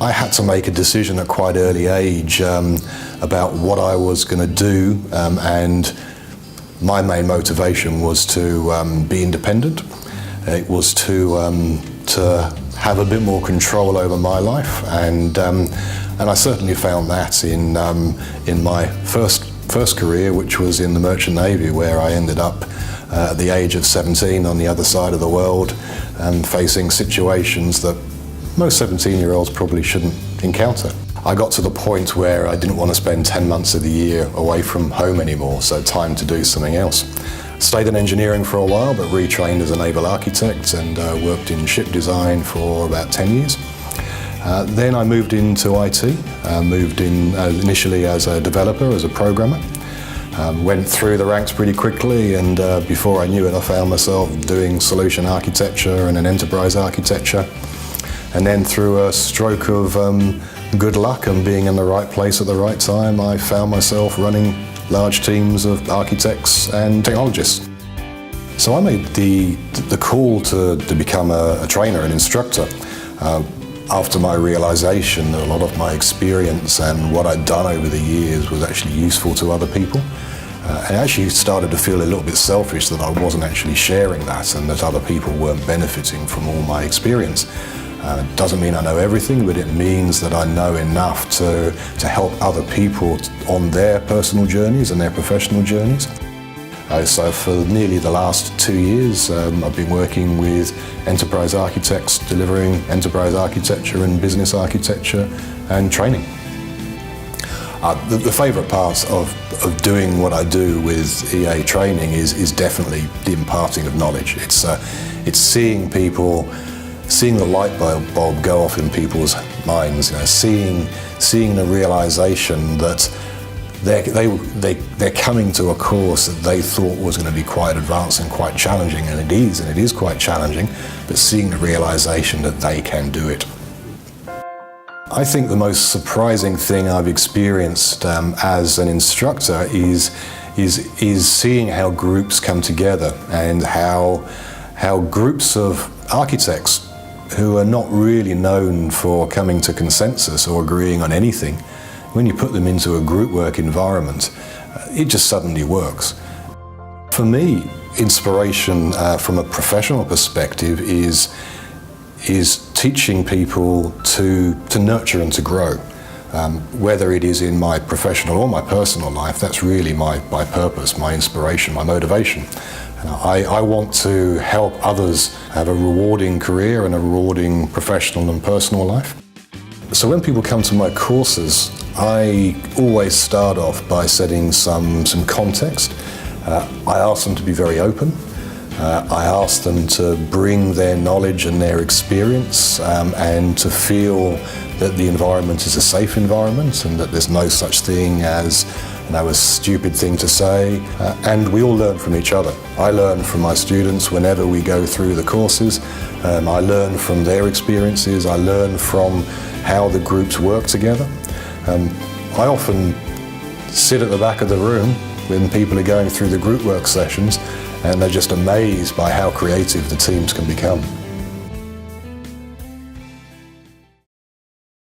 I had to make a decision at quite early age about what I was going to do, and my main motivation was to be independent. It was to have a bit more control over my life, and I certainly found that in my first career, which was in the Merchant Navy, where I ended up at the age of 17 on the other side of the world, facing situations that most 17-year-olds probably shouldn't encounter. I got to the point where I didn't want to spend 10 months of the year away from home anymore, so time to do something else. Stayed in engineering for a while, but retrained as a naval architect and worked in ship design for about 10 years. Then I moved into IT, moved in initially as a developer, as a programmer. Went through the ranks pretty quickly, and before I knew it, I found myself doing solution architecture and an enterprise architecture. And then through a stroke of good luck and being in the right place at the right time, I found myself running large teams of architects and technologists. So I made the call to become a trainer, an instructor, after my realization that a lot of my experience and what I'd done over the years was actually useful to other people. I actually started to feel a little bit selfish that I wasn't actually sharing that and that other people weren't benefiting from all my experience. It doesn't mean I know everything, but it means that I know enough to help other people on their personal journeys and their professional journeys. So for nearly the last 2 years, I've been working with enterprise architects, delivering enterprise architecture and business architecture and training. The favourite part of doing what I do with EA training is definitely the imparting of knowledge. It's seeing people, seeing the light bulb go off in people's minds, seeing the realisation that they're coming to a course that they thought was going to be quite advanced and quite challenging, and it is quite challenging, but seeing the realisation that they can do it. I think the most surprising thing I've experienced as an instructor is seeing how groups come together and how groups of architects who are not really known for coming to consensus or agreeing on anything, when you put them into a group work environment, it just suddenly works. For me, inspiration from a professional perspective is teaching people to nurture and to grow. Whether it is in my professional or my personal life, that's really my purpose, my inspiration, my motivation. I want to help others have a rewarding career and a rewarding professional and personal life. So when people come to my courses, I always start off by setting some context. I ask them to be very open. I ask them to bring their knowledge and their experience and to feel that the environment is a safe environment and that there's no such thing as a stupid thing to say, and we all learn from each other. I learn from my students whenever we go through the courses. I learn from their experiences. I learn from how the groups work together. I often sit at the back of the room when people are going through the group work sessions, and they're just amazed by how creative the teams can become.